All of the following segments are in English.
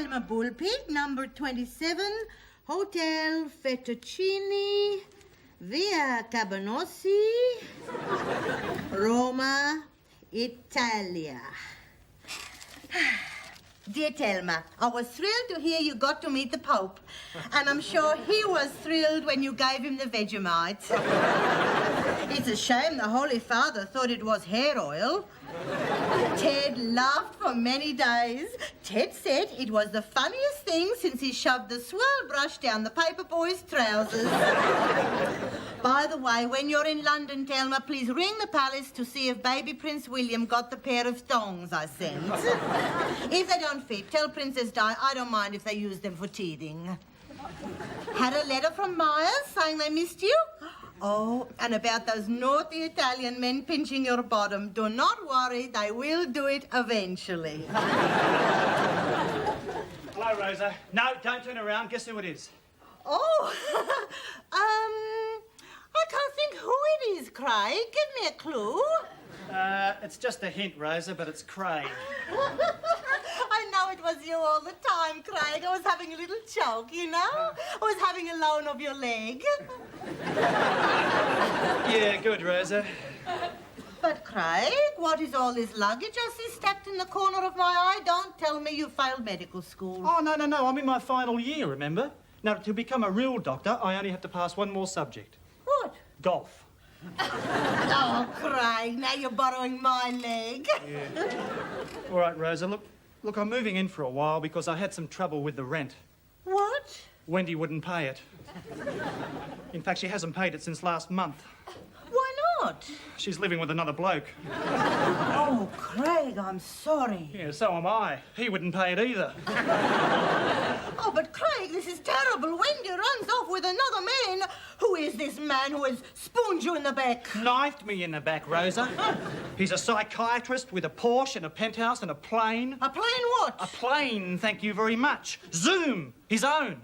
Telma Bullpig, number 27, Hotel Fettuccine, Via Cabanossi, Roma, Italia. Dear Telma, I was thrilled to hear you got to meet the Pope, and I'm sure he was thrilled when you gave him the Vegemite. It's a shame the Holy Father thought it was hair oil. Ted laughed for many days. Ted said it was the funniest thing since he shoved the swirl brush down the paper boy's trousers. By the way, when you're in London, Telma, please ring the palace to see if baby Prince William got the pair of thongs I sent. If they don't fit, tell Princess Di I don't mind if they use them for teething. Had a letter from Myers saying they missed you? Oh, and about those naughty Italian men pinching your bottom. Do not worry, they will do it eventually. Hello, Rosa. No, don't turn around. Guess who it is? Oh, I can't think who it is, Craig. Give me a clue. It's just a hint, Rosa, but it's Craig. I know it was you all the time, Craig. I was having a little choke, you know? I was having a loan of your leg. Yeah, good, Rosa. But, Craig, what is all this luggage I see stacked in the corner of my eye? Don't tell me you failed medical school. Oh, no. I'm in my final year, remember? Now, to become a real doctor, I only have to pass one more subject. What? Golf. Oh, Craig, now you're borrowing my leg. Yeah. All right, Rosa, look, I'm moving in for a while because I had some trouble with the rent. What? Wendy wouldn't pay it. In fact, she hasn't paid it since last month. Why not? She's living with another bloke. Oh, Craig, I'm sorry. Yeah, so am I. He wouldn't pay it either. Oh, but Craig, this is terrible. Wendy runs off with another man. Who is this man who has spooned you in the back? Knifed me in the back, Rosa. He's a psychiatrist with a Porsche and a penthouse and a plane. A plane what? A plane, thank you very much. Zoom, his own.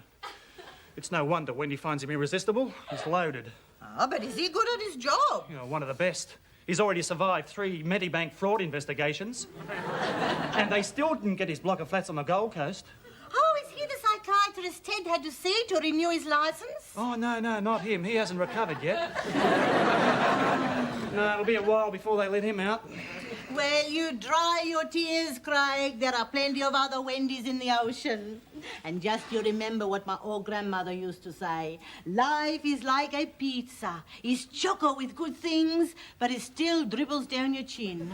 It's no wonder Wendy finds him irresistible. He's loaded. Ah, but is he good at his job? You know, one of the best. He's already survived 3 Medibank fraud investigations. And they still didn't get his block of flats on the Gold Coast. Oh, is he the psychiatrist Ted had to see to renew his licence? Oh, no, not him. He hasn't recovered yet. No, it'll be a while before they let him out. Well, you dry your tears, Craig. There are plenty of other Wendy's in the ocean. And just you remember what my old grandmother used to say. Life is like a pizza. It's choco with good things, but it still dribbles down your chin.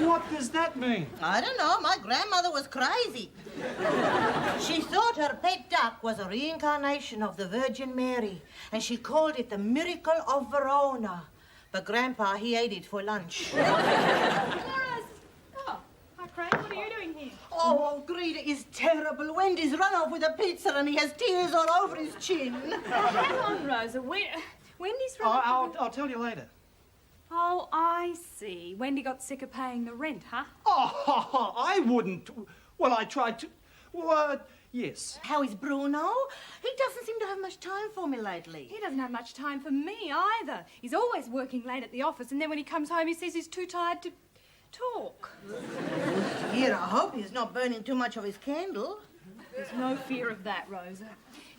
What does that mean? I don't know. My grandmother was crazy. She thought her pet duck was a reincarnation of the Virgin Mary, and she called it the Miracle of Verona. But Grandpa, he ate it for lunch. Doris! Oh, hi, Craig. What are you doing here? Oh, Greta is terrible. Wendy's run off with a pizza and he has tears all over his chin. Hang on, Rosa. Wendy's run off I'll tell you later. Oh, I see. Wendy got sick of paying the rent, huh? Oh, I wouldn't. Well, I tried to... What? Yes. How is Bruno? He doesn't seem to have much time for me lately. He doesn't have much time for me either. He's always working late at the office, and then when he comes home, he says he's too tired to talk. Dear, I hope he's not burning too much of his candle. There's no fear of that, Rosa.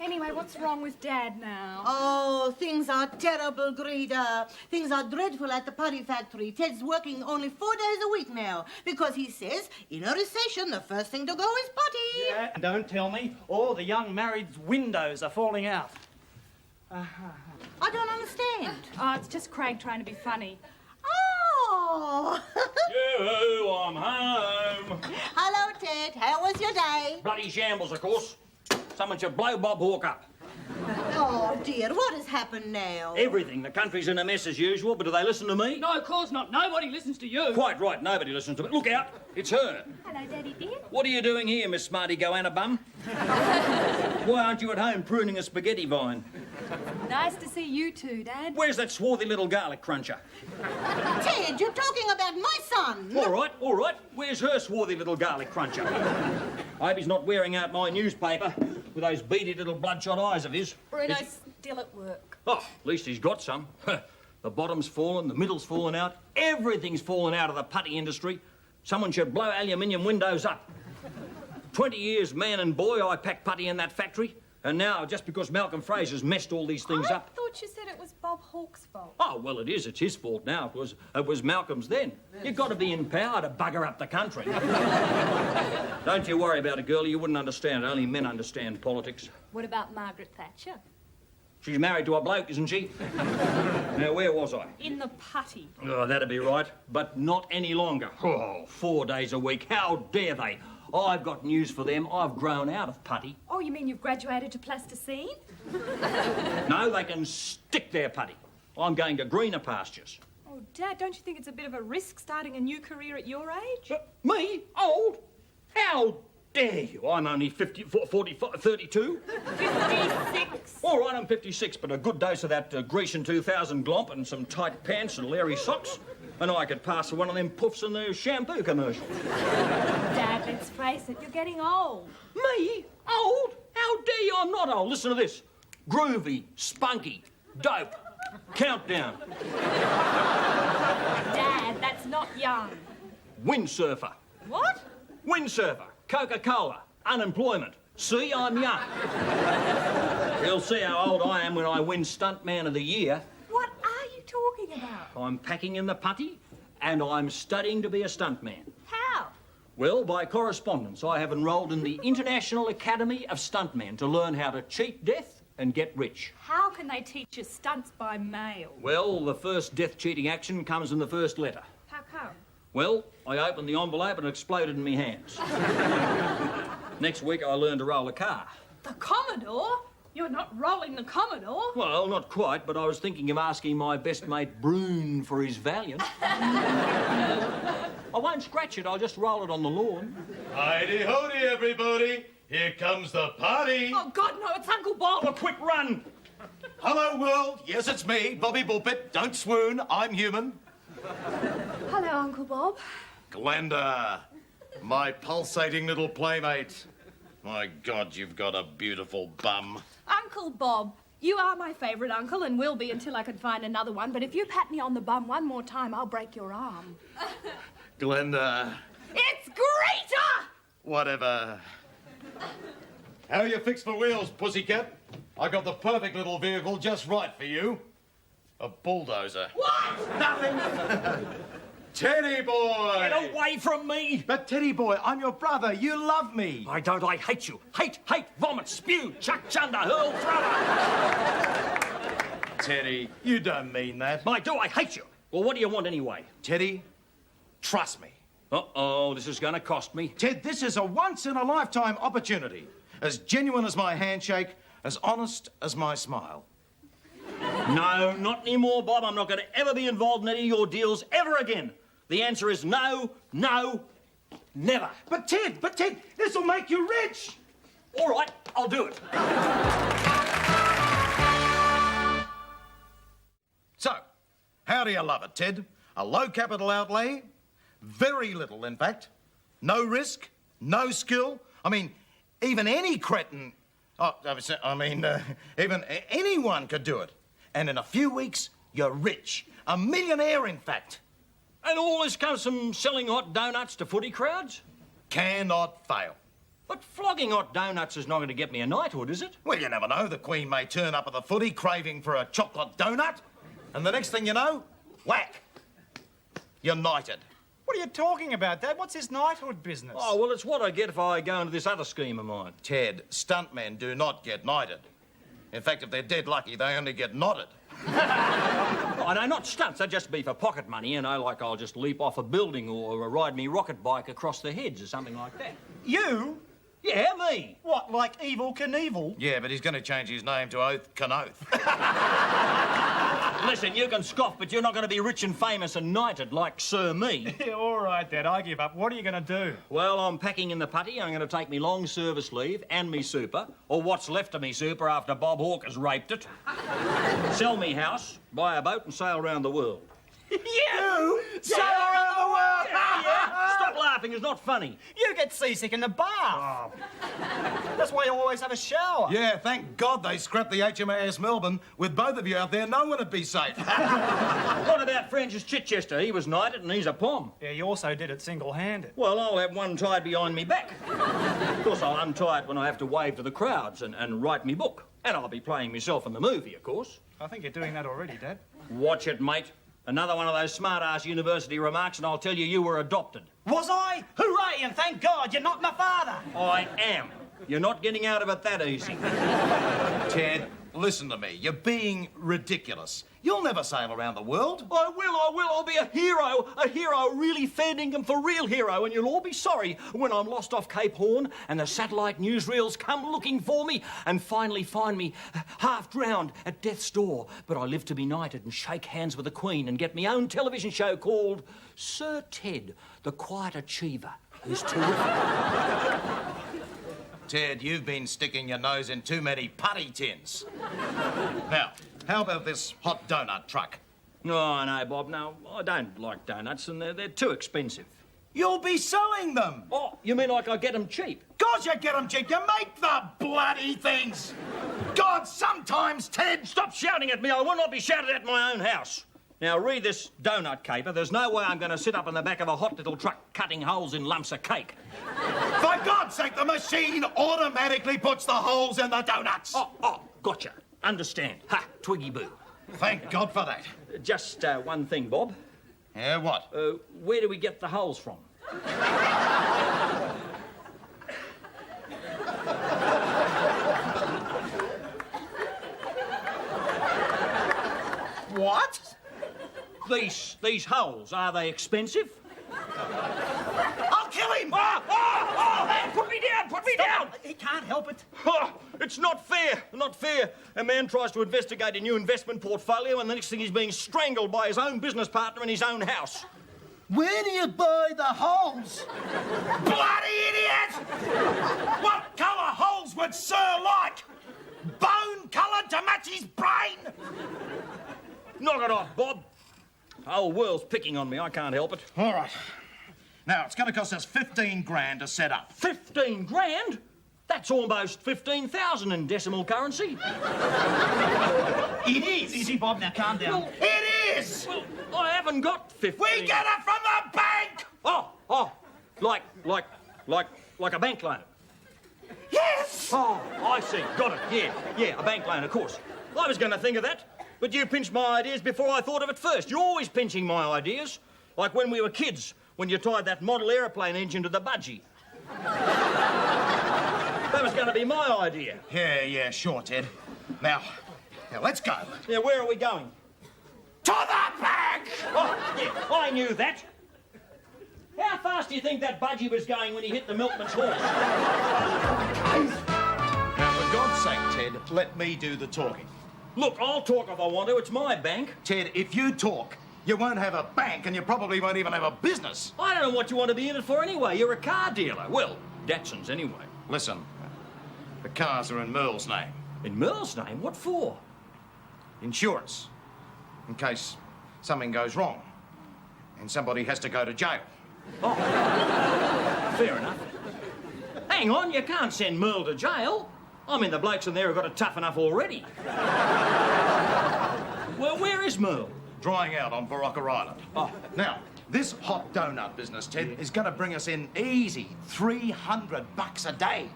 Anyway, what's wrong with Dad now? Oh, things are terrible, Greta. Things are dreadful at the putty factory. Ted's working only 4 days a week now because he says in a recession the first thing to go is putty. Yeah, and don't tell me all the young married's windows are falling out. I don't understand. Oh, it's just Craig trying to be funny. Oh! Yoo-hoo, I'm home. Hello, Ted. How was your day? Bloody shambles, of course. Someone should blow Bob Hawke up. Oh, dear. What has happened now? Everything. The country's in a mess as usual, but do they listen to me? No, of course not. Nobody listens to you. Quite right, nobody listens to me. Look out, it's her. Hello, Daddy dear. What are you doing here, Miss Smarty Goanna Bum? Why aren't you at home pruning a spaghetti vine? Nice to see you too, Dad. Where's that swarthy little garlic cruncher? Ted, you're talking about my son. All right. Where's her swarthy little garlic cruncher? I hope he's not wearing out my newspaper with those beady little bloodshot eyes of his. Bruno's still at work. Oh, at least he's got some. The bottom's fallen, the middle's fallen out, everything's fallen out of the putty industry. Someone should blow aluminium windows up. 20 years, man and boy, I packed putty in that factory. And now, just because Malcolm Fraser's messed all these things up... I thought you said it was Bob Hawke's fault. Oh, well, it is. It's his fault now. It was Malcolm's then. You've got to be in power to bugger up the country. Don't you worry about it, girlie. You wouldn't understand it. Only men understand politics. What about Margaret Thatcher? She's married to a bloke, isn't she? Now, where was I? In the putty. Oh, that'd be right. But not any longer. Oh, 4 days a week. How dare they? I've got news for them. I've grown out of putty. Oh, you mean you've graduated to plasticine? No, they can stick their putty. I'm going to greener pastures. Oh, Dad, don't you think it's a bit of a risk starting a new career at your age? Me? Old? How dare you? I'm only 32. 56. All right, I'm 56, but a good dose of that Grecian 2000 glomp and some tight pants and leery socks, and I could pass for one of them puffs in the shampoo commercial. Dad, let's face it, you're getting old. Me? Old? How dare you? I'm not old. Listen to this. Groovy, spunky, dope. Countdown. Dad, that's not young. Windsurfer. What? Windsurfer. Coca-Cola. Unemployment. See, I'm young. You'll see how old I am when I win Stuntman of the Year. What are you talking about? I'm packing in the putty and I'm studying to be a stuntman. How? Well, by correspondence, I have enrolled in the International Academy of Stuntmen to learn how to cheat death and get rich. How can they teach you stunts by mail? Well, the first death-cheating action comes in the first letter. How come? Well, I opened the envelope and it exploded in my hands. Next week, I learned to roll a car. The Commodore? You're not rolling the Commodore. Well, not quite, but I was thinking of asking my best mate Brune for his Valiant. I won't scratch it, I'll just roll it on the lawn. Heidi-hody, everybody. Here comes the party. Oh, God, no, it's Uncle Bob. Oh, quick run! Hello, world. Yes, it's me, Bobby Bullpit. Don't swoon, I'm human. Hello, Uncle Bob. Glenda, my pulsating little playmate. My God, you've got a beautiful bum. Uncle Bob, you are my favourite uncle and will be until I can find another one, but if you pat me on the bum one more time, I'll break your arm. Glenda. It's Greta! Whatever. How are you fixed for wheels, pussycat? I got the perfect little vehicle just right for you. A bulldozer. What? Nothing. Teddy boy! Get away from me! But Teddy boy, I'm your brother. You love me. I don't, I hate you. Hate, vomit, spew, chuck, chunder, hurl, thrower. Teddy, you don't mean that. I do, I hate you. Well, what do you want anyway? Teddy, trust me. Uh-oh, this is going to cost me. Ted, this is a once-in-a-lifetime opportunity. As genuine as my handshake, as honest as my smile. No, not anymore, Bob. I'm not going to ever be involved in any of your deals ever again. The answer is no, no, never. But Ted, this will make you rich. All right, I'll do it. So, how do you love it, Ted? A low capital outlay? Very little, in fact. No risk, no skill. I mean, even any cretin... even anyone could do it. And in a few weeks, you're rich. A millionaire, in fact. And all this comes from selling hot donuts to footy crowds? Cannot fail. But flogging hot donuts is not going to get me a knighthood, is it? Well, you never know. The Queen may turn up at the footy craving for a chocolate donut. And the next thing you know, whack. You're knighted. What are you talking about, Dad? What's this knighthood business? Oh, well, it's what I get if I go into this other scheme of mine. Ted, stuntmen do not get knighted. In fact, if they're dead lucky, they only get knotted. Oh, no, not stunts. They'd just be for pocket money, you know, like I'll just leap off a building or ride me rocket bike across the heads or something like that. You? Yeah, me. What, like Evil Knievel? Yeah, but he's going to change his name to Oath Kanoth. Listen, you can scoff, but you're not going to be rich and famous and knighted like Sir Me. Yeah, all right, Dad, I give up. What are you going to do? Well, I'm packing in the putty. I'm going to take me long service leave and me super, or what's left of me super after Bob Hawke has raped it. Sell me house, buy a boat and sail around the world. You? Sail around the world? Yeah. Stop laughing. laughing is not funny. You get seasick in the bath. That's why you always have a shower. Yeah, thank God they scrapped the HMAS Melbourne. With both of you out there, no one would be safe. What about Francis Chichester? He was knighted and he's a pom. Yeah, you also did it single-handed. Well, I'll have one tied behind me back. Of course, I'll untie it when I have to wave to the crowds and write me book. And I'll be playing myself in the movie, of course. I think you're doing that already, Dad. Watch it, mate. Another one of those smart-ass university remarks and I'll tell you were adopted. Was I? Hooray, and thank God you're not my father. I am. You're not getting out of it that easy. Ted, listen to me. You're being ridiculous. You'll never sail around the world. I will. I'll be a hero, really fair dinkum for real hero, and you'll all be sorry when I'm lost off Cape Horn and the satellite newsreels come looking for me and finally find me half drowned at death's door. But I live to be knighted and shake hands with the Queen and get my own television show called Sir Ted, the Quiet Achiever. Who's terrific. Ted, you've been sticking your nose in too many putty tins. Now, how about this hot donut truck? No, Bob, no. I don't like donuts and they're too expensive. You'll be selling them. Oh, you mean like I get them cheap? God, you get them cheap. You make the bloody things. God, sometimes, Ted... Stop shouting at me. I will not be shouted at my own house. Now, read this donut caper. There's no way I'm going to sit up in the back of a hot little truck cutting holes in lumps of cake. For God's sake, the machine automatically puts the holes in the donuts. Oh, gotcha. Understand. Ha, Twiggy Boo. Thank God for that. Just one thing, Bob. Yeah, what? Where do we get the holes from? What? These holes, are they expensive? I'll kill him! Oh, put me down! He can't help it. Oh, it's not fair. A man tries to investigate a new investment portfolio and the next thing he's being strangled by his own business partner in his own house. Where do you buy the holes? Bloody idiot! What colour holes would Sir like? Bone-coloured to match his brain? Knock it off, Bob. The whole world's picking on me. I can't help it. All right. Now, it's going to cost us 15 grand to set up. 15 grand? That's almost 15,000 in decimal currency. It is. Easy, Bob, now calm down. Well, it is. Well, I haven't got 15. We get it from the bank. Oh, like a bank loan. Yes. Oh, I see. Got it. Yeah, a bank loan, of course. I was going to think of that, but you pinched my ideas before I thought of it first. You're always pinching my ideas, like when we were kids, when you tied that model aeroplane engine to the budgie. That was going to be my idea. Yeah, sure, Ted. Now, let's go. Yeah, where are we going? To the bank! Oh, yeah, I knew that. How fast do you think that budgie was going when he hit the milkman's horse? Now, for God's sake, Ted, let me do the talking. Look, I'll talk if I want to. It's my bank. Ted, if you talk, you won't have a bank and you probably won't even have a business. I don't know what you want to be in it for anyway. You're a car dealer. Well, Datsun's anyway. Listen, the cars are in Merle's name. In Merle's name? What for? Insurance. In case something goes wrong and somebody has to go to jail. Oh, fair enough. Hang on, you can't send Merle to jail. I mean, the blokes in there have got it tough enough already. Well, where is Merle? Drying out on Barocca Island. Oh. Now, this hot donut business, Ted, is going to bring us in easy $300 a day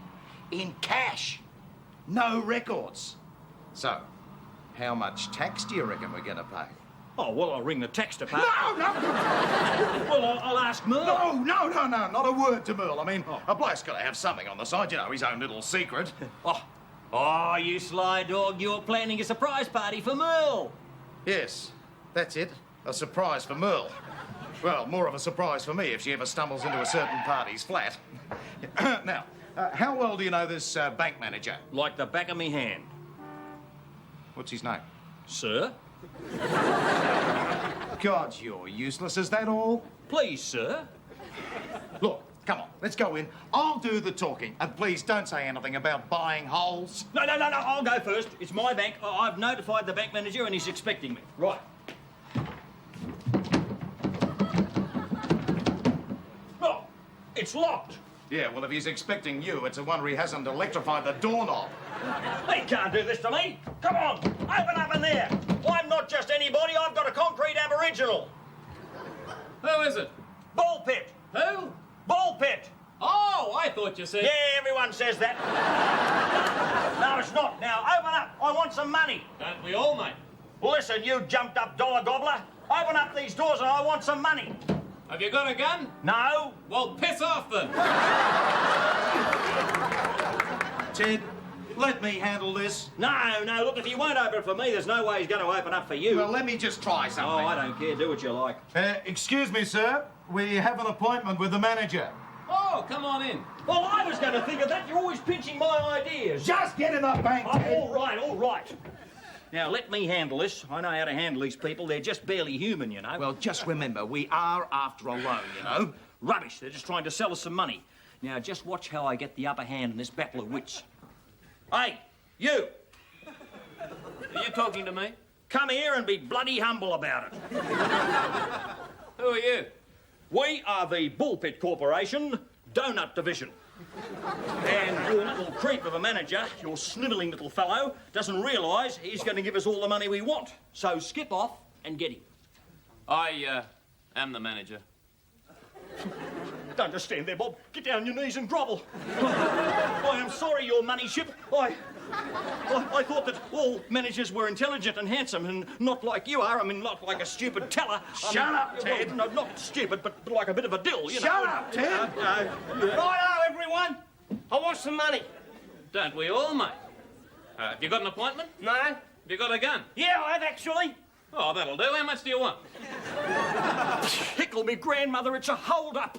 in cash. No records. So, how much tax do you reckon we're going to pay? Oh, well, I'll ring the tax department. No! Well, I'll ask Merle. No, not a word to Merle. I mean, a bloke's got to have something on the side, you know, his own little secret. Oh, you sly dog, you're planning a surprise party for Merle. Yes, that's it. A surprise for Merle. Well, more of a surprise for me if she ever stumbles into a certain party's flat. Now, how well do you know this bank manager? Like the back of me hand. What's his name? Sir? God, you're useless. Is that all? Please, sir. Look, come on, let's go in. I'll do the talking. And please don't say anything about buying holes. No, I'll go first. It's my bank. I've notified the bank manager and he's expecting me. Right. Oh, It's locked. Yeah, well, if he's expecting you, it's a wonder he hasn't electrified the doorknob. He can't do this to me. Come on, open up in there. I'm not just anybody, I've got a concrete aboriginal. Who is it? Ball pit. Who? Ball pit. Oh, I thought you said... Yeah, everyone says that. No, it's not. Now, open up. I want some money. Don't we all, mate? Listen, you jumped-up dollar gobbler. Open up these doors and I want some money. Have you got a gun? No. Well, piss off then. Ted, let me handle this. No, look, if he won't open for me, there's no way he's going to open up for you. Well, let me just try something. Oh, I don't care. Do what you like. Excuse me, sir. We have an appointment with the manager. Oh, come on in. Well, I was going to think of that. You're always pinching my ideas. Just get in the bank, Oh, Ted. all right. Now, let me handle this. I know how to handle these people. They're just barely human, you know. Well, just remember, we are after a loan, you know. Rubbish. They're just trying to sell us some money. Now, just watch how I get the upper hand in this battle of wits. Hey, you! Are you talking to me? Come here and be bloody humble about it. Who are you? We are the Bullpit Corporation Donut Division. And your little creep of a manager, your snivelling little fellow, doesn't realise he's going to give us all the money we want. So skip off and get him. I am the manager. Don't just stand there, Bob. Get down on your knees and grovel. I am sorry, your money ship. I thought that all managers were intelligent and handsome and not like you are. I mean, not like a stupid teller. Shut up, Ted. Well, no, not stupid, but like a bit of a dill, you know. Shut up, Ted. Righto, everyone. I want some money. Don't we all, mate? Have you got an appointment? No? Have you got a gun? Yeah, I have actually. Oh, that'll do. How much do you want? Tickle me grandmother, it's a hold-up.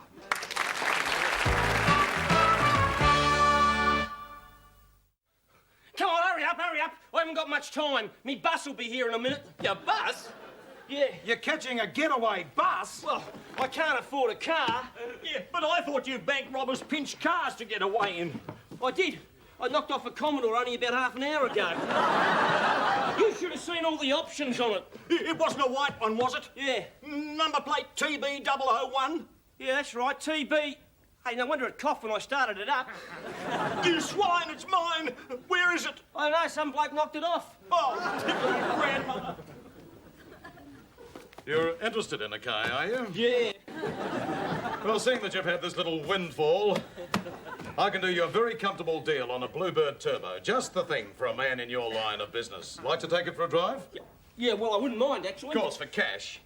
Come on, hurry up. I haven't got much time. Me bus will be here in a minute. Your bus? Yeah. You're catching a getaway bus? Well, I can't afford a car. Yeah, but I thought you bank robbers pinched cars to get away in. I did. I knocked off a Commodore only about half an hour ago. You should have seen all the options on it. It wasn't a white one, was it? Yeah. Number plate TB001. Yeah, that's right, TB. Hey, no wonder it coughed when I started it up. You swine, it's mine. Where is it? I don't know, some bloke knocked it off. Oh, tickle me grandmother. You're interested in a car, are you? Yeah. Well, seeing that you've had this little windfall, I can do you a very comfortable deal on a Bluebird Turbo. Just the thing for a man in your line of business. Like to take it for a drive? Yeah, well, I wouldn't mind, actually. Of course, for cash.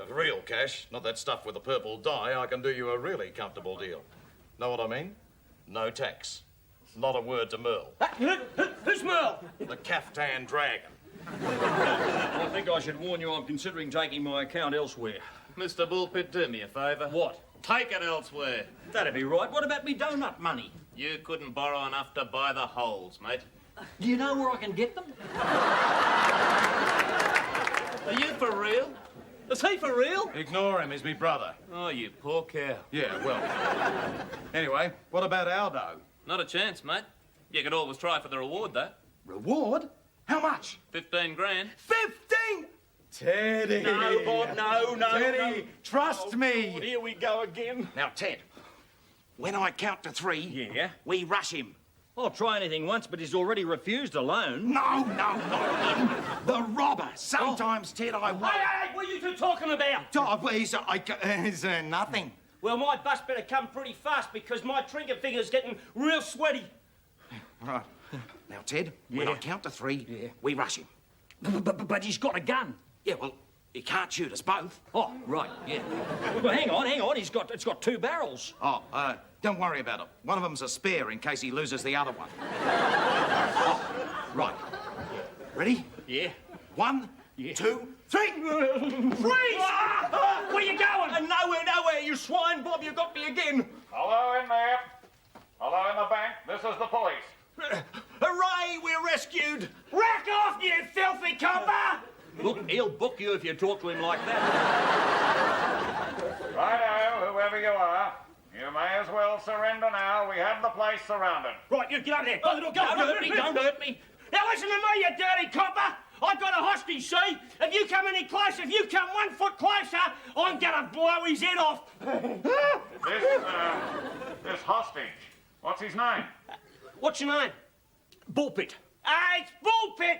Real cash, not that stuff with the purple dye, I can do you a really comfortable deal. Know what I mean? No tax. Not a word to Merle. Who's Merle? The Caftan Dragon. I think I should warn you I'm considering taking my account elsewhere. Mr. Bullpit, do me a favour. What? Take it elsewhere. That'd be right. What about me donut money? You couldn't borrow enough to buy the holes, mate. Do you know where I can get them? Are you for real? Is he for real? Ignore him, he's me brother. Oh, you poor cow. Yeah, well. Anyway, what about our dough? Not a chance, mate. You could always try for the reward, though. Reward? How much? 15 grand. 15! Teddy! No, Bob, no. Teddy, trust me. Oh, here we go again. Now, Ted, when I count to 3, Yeah? we rush him. I'll try anything once, but he's already refused a loan. No, not him. The robber. Sometimes, Ted, I won't. Hey, what are you two talking about? Oh, please, he's nothing. Well, my bus better come pretty fast because my trinket finger's getting real sweaty. Right. Now, Ted, when I count to 3, we rush him. But he's got a gun. Yeah, well, he can't shoot us both. Oh, right, yeah. Well, hang on. It's got 2 barrels. Oh, don't worry about it. One of them's a spare in case he loses the other one. Oh, right. Ready? Yeah. 1, 2, 3. Freeze! Where are you going? Nowhere, you swine, Bob. You got me again. Hello in there. Hello in the bank. This is the police. Hooray, we're rescued. Rack off, you filthy copper! Look, he'll book you if you talk to him like that. Righto, whoever you are. You may as well surrender now. We have the place surrounded. Right, you get up there. Don't hurt me. Now listen to me, you dirty copper. I've got a hostage, see? If you come any closer, if you come 1 foot closer, I'm gonna blow his head off. This hostage, what's his name? What's your name? Bullpit. It's Bullpit.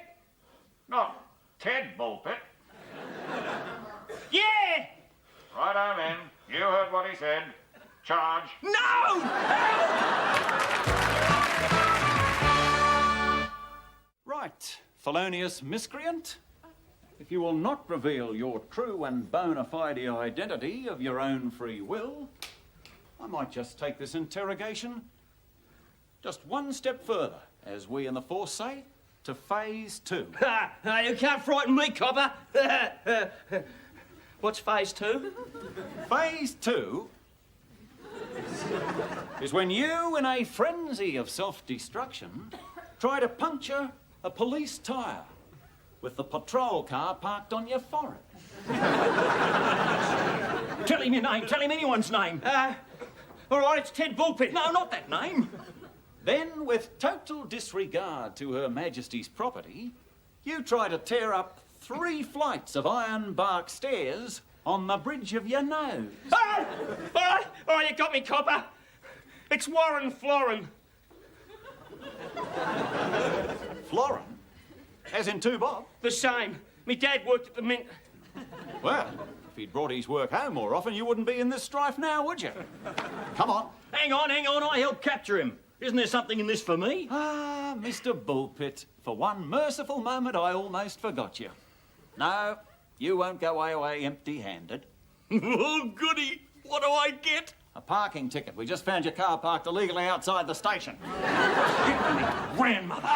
Not Ted Bullpit. Yeah. Righto, then. You heard what he said. Charge. No! Right, felonious miscreant. If you will not reveal your true and bona fide identity of your own free will, I might just take this interrogation just one step further, as we in the force say, to phase 2. You can't frighten me, copper. What's phase 2? Phase 2 is when you, in a frenzy of self-destruction, try to puncture a police tyre with the patrol car parked on your forehead. Tell him your name. Tell him anyone's name. All right, it's Ted Bullpit. No, not that name. Then, with total disregard to Her Majesty's property, you try to tear up 3 flights of ironbark stairs on the bridge of your nose. All right, you got me, copper. It's Warren Florin. Florin? As in 2 bob? The same. Me dad worked at the mint. Well, if he'd brought his work home more often, you wouldn't be in this strife now, would you? Come on. Hang on. I helped capture him. Isn't there something in this for me? Ah, Mr. Bullpit, for one merciful moment I almost forgot you. No, you won't go away empty-handed. Oh, goody. What do I get? A parking ticket. We just found your car parked illegally outside the station. Grandmother.